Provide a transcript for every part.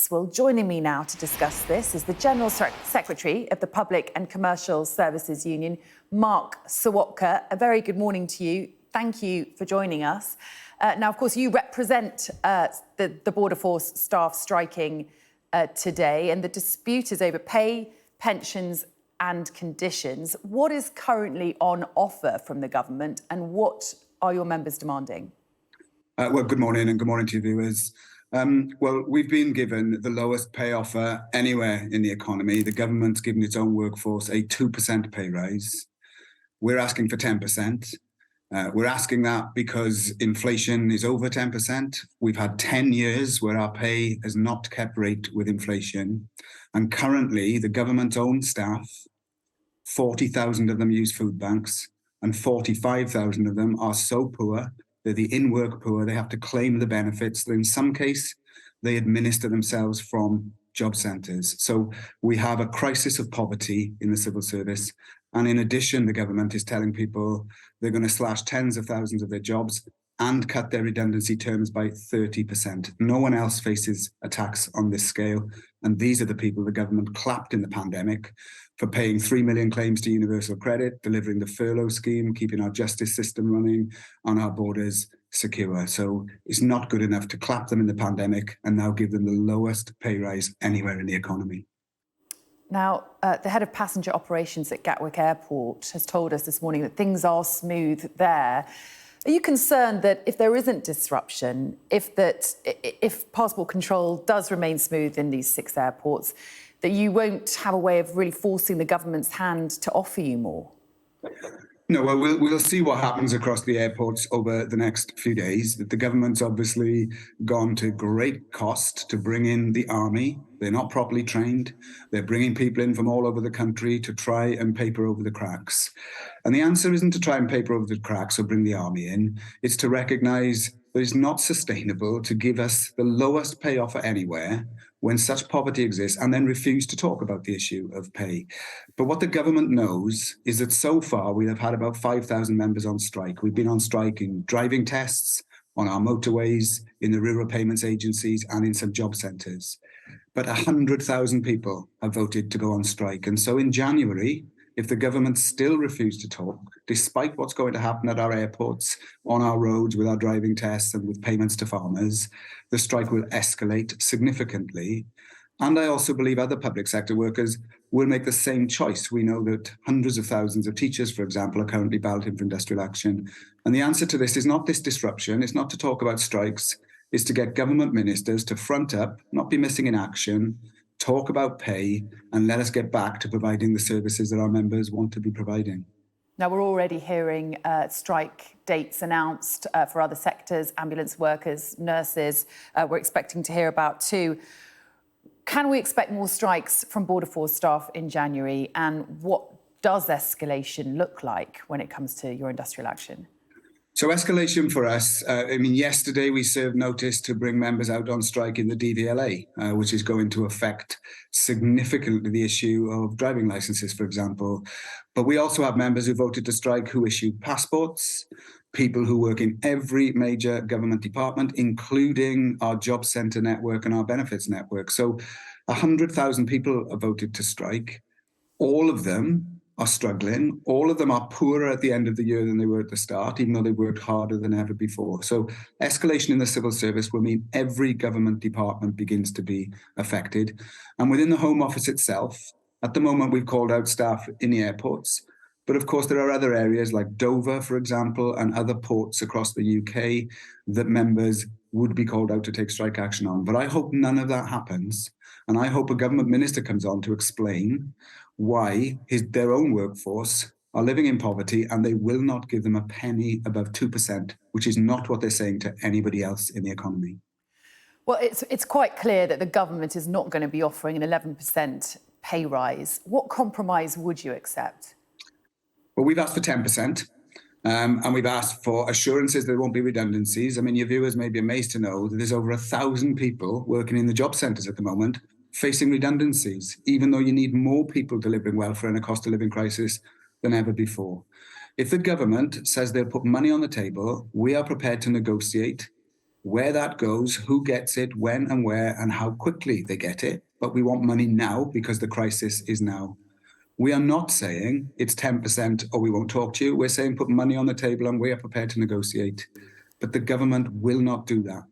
rates. Well, joining me now to discuss this is the General Secretary of the Public and Commercial Services Union, Mark Serwotka. A very good morning to you. Thank you for joining us. Now, of course, you represent the Border Force staff striking today, and the dispute is over pay, pensions and conditions. What is currently on offer from the government, and what are your members demanding? Well, good morning, and good morning to you viewers. Well, we've been given the lowest pay offer anywhere in the economy. The government's given its own workforce a 2% pay rise. We're asking for 10%. We're asking that because inflation is over 10%. We've had 10 years where our pay has not kept rate with inflation. And currently, the government's own staff, 40,000 of them use food banks, and 45,000 of them are so poor, they're the in-work poor, they have to claim the benefits. In some case, they administer themselves from job centres. So we have a crisis of poverty in the civil service. And in addition, the government is telling people they're going to slash tens of thousands of their jobs and cut their redundancy terms by 30%. No one else faces attacks on this scale. And these are the people the government clapped in the pandemic for paying 3 million claims to universal credit, delivering the furlough scheme, keeping our justice system running, on our borders secure. So it's not good enough to clap them in the pandemic and now give them the lowest pay rise anywhere in the economy. Now, the head of passenger operations at Gatwick Airport has told us this morning that things are smooth there. Are you concerned that if there isn't disruption, if passport control does remain smooth in these 6 airports, that you won't have a way of really forcing the government's hand to offer you more? No, well, we'll see what happens across the airports over the next few days. The government's obviously gone to great cost to bring in the army. They're not properly trained. They're bringing people in from all over the country to try and paper over the cracks. And the answer isn't to try and paper over the cracks or bring the army in. It's to recognise that it's not sustainable to give us the lowest pay offer anywhere when such poverty exists and then refuse to talk about the issue of pay. But what the government knows is that so far we have had about 5,000 members on strike. We've been on strike in driving tests, on our motorways, in the rural payments agencies and in some job centres. But 100,000 people have voted to go on strike. And so in January, if the government still refused to talk, despite what's going to happen at our airports, on our roads with our driving tests and with payments to farmers, the strike will escalate significantly. And I also believe other public sector workers will make the same choice. We know that hundreds of thousands of teachers, for example, are currently balloting for industrial action. And the answer to this is not this disruption, it's not to talk about strikes, it's to get government ministers to front up, not be missing in action, talk about pay, and let us get back to providing the services that our members want to be providing. Now, we're already hearing strike dates announced for other sectors, ambulance workers, nurses, we're expecting to hear about too. Can we expect more strikes from Border Force staff in January? And what does escalation look like when it comes to your industrial action? So escalation for us, yesterday we served notice to bring members out on strike in the DVLA, which is going to affect significantly the issue of driving licenses, for example. But we also have members who voted to strike who issue passports, people who work in every major government department, including our job centre network and our benefits network. So 100,000 people have voted to strike. All of them are struggling. All of them are poorer at the end of the year than they were at the start, even though they worked harder than ever before. So escalation in the civil service will mean every government department begins to be affected. And within the Home Office itself, at the moment, we've called out staff in the airports. But of course, there are other areas like Dover, for example, and other ports across the UK that members would be called out to take strike action on. But I hope none of that happens. And I hope a government minister comes on to explain why their own workforce are living in poverty and they will not give them a penny above 2%, which is not what they're saying to anybody else in the economy. Well, it's quite clear that the government is not going to be offering an 11% pay rise. What compromise would you accept? Well, we've asked for 10%. And we've asked for assurances there won't be redundancies. I mean, your viewers may be amazed to know that there's over 1,000 people working in the job centres at the moment facing redundancies, even though you need more people delivering welfare in a cost of living crisis than ever before. If the government says they'll put money on the table, we are prepared to negotiate Where that goes, who gets it, when and where, and how quickly they get it. But we want money now because the crisis is now. We are not saying it's 10% or we won't talk to you. We're saying put money on the table and we are prepared to negotiate. But the government will not do that.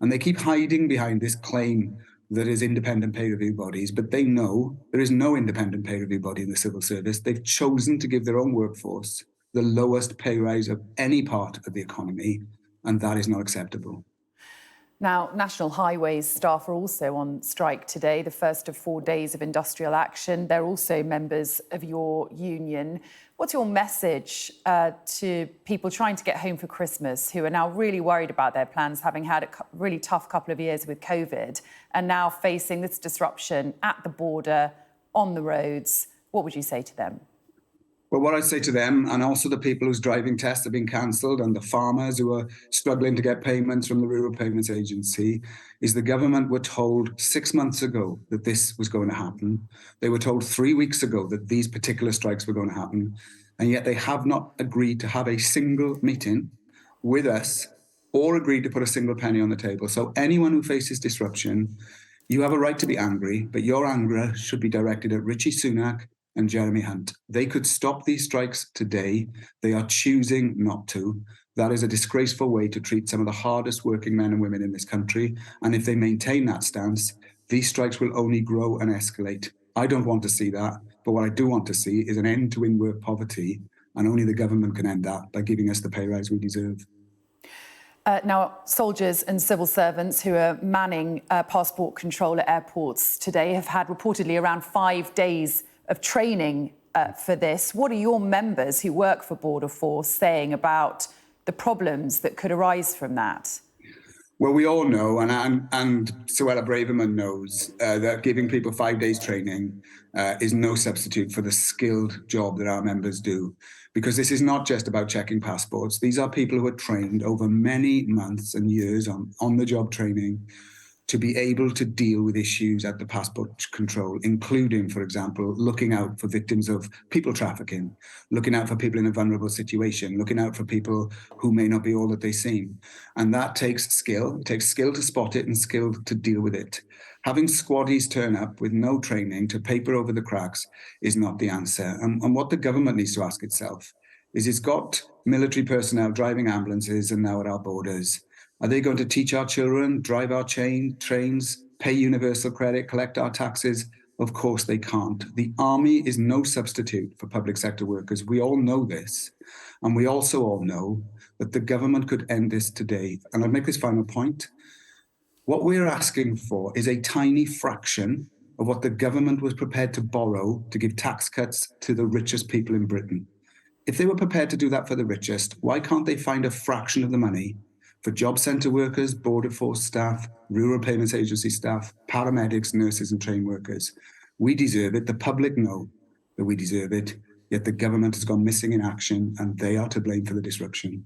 And they keep hiding behind this claim that is independent pay review bodies, but they know there is no independent pay review body in the civil service. They've chosen to give their own workforce the lowest pay rise of any part of the economy, and that is not acceptable. Now, National Highways staff are also on strike today, the first of 4 days of industrial action. They're also members of your union. What's your message to people trying to get home for Christmas who are now really worried about their plans, having had a really tough couple of years with COVID and now facing this disruption at the border, on the roads? What would you say to them? Well, what I'd say to them, and also the people whose driving tests have been cancelled and the farmers who are struggling to get payments from the Rural Payments Agency, is the government were told 6 months ago that this was going to happen. They were told 3 weeks ago that these particular strikes were going to happen. And yet they have not agreed to have a single meeting with us or agreed to put a single penny on the table. So anyone who faces disruption, you have a right to be angry, but your anger should be directed at Rishi Sunak and Jeremy Hunt. They could stop these strikes today. They are choosing not to. That is a disgraceful way to treat some of the hardest working men and women in this country. And if they maintain that stance, these strikes will only grow and escalate. I don't want to see that. But what I do want to see is an end to in-work poverty. And only the government can end that by giving us the pay rise we deserve. Now, soldiers and civil servants who are manning passport control at airports today have had reportedly around 5 days of training for this. What are your members who work for Border Force saying about the problems that could arise from that? Well, we all know, and Suella Braverman knows, that giving people 5 days training is no substitute for the skilled job that our members do. Because this is not just about checking passports. These are people who are trained over many months and years on the job training to be able to deal with issues at the passport control, including, for example, looking out for victims of people trafficking, looking out for people in a vulnerable situation, looking out for people who may not be all that they seem. And that takes skill. It takes skill to spot it and skill to deal with it. Having squaddies turn up with no training to paper over the cracks is not the answer. And what the government needs to ask itself is it's got military personnel driving ambulances and now at our borders. Are they going to teach our children, drive our trains, pay universal credit, collect our taxes? Of course they can't. The army is no substitute for public sector workers. We all know this. And we also all know that the government could end this today. And I'll make this final point. What we're asking for is a tiny fraction of what the government was prepared to borrow to give tax cuts to the richest people in Britain. If they were prepared to do that for the richest, why can't they find a fraction of the money for job centre workers, Border Force staff, Rural Payments Agency staff, paramedics, nurses and train workers? We deserve it. The public know that we deserve it, yet the government has gone missing in action and they are to blame for the disruption.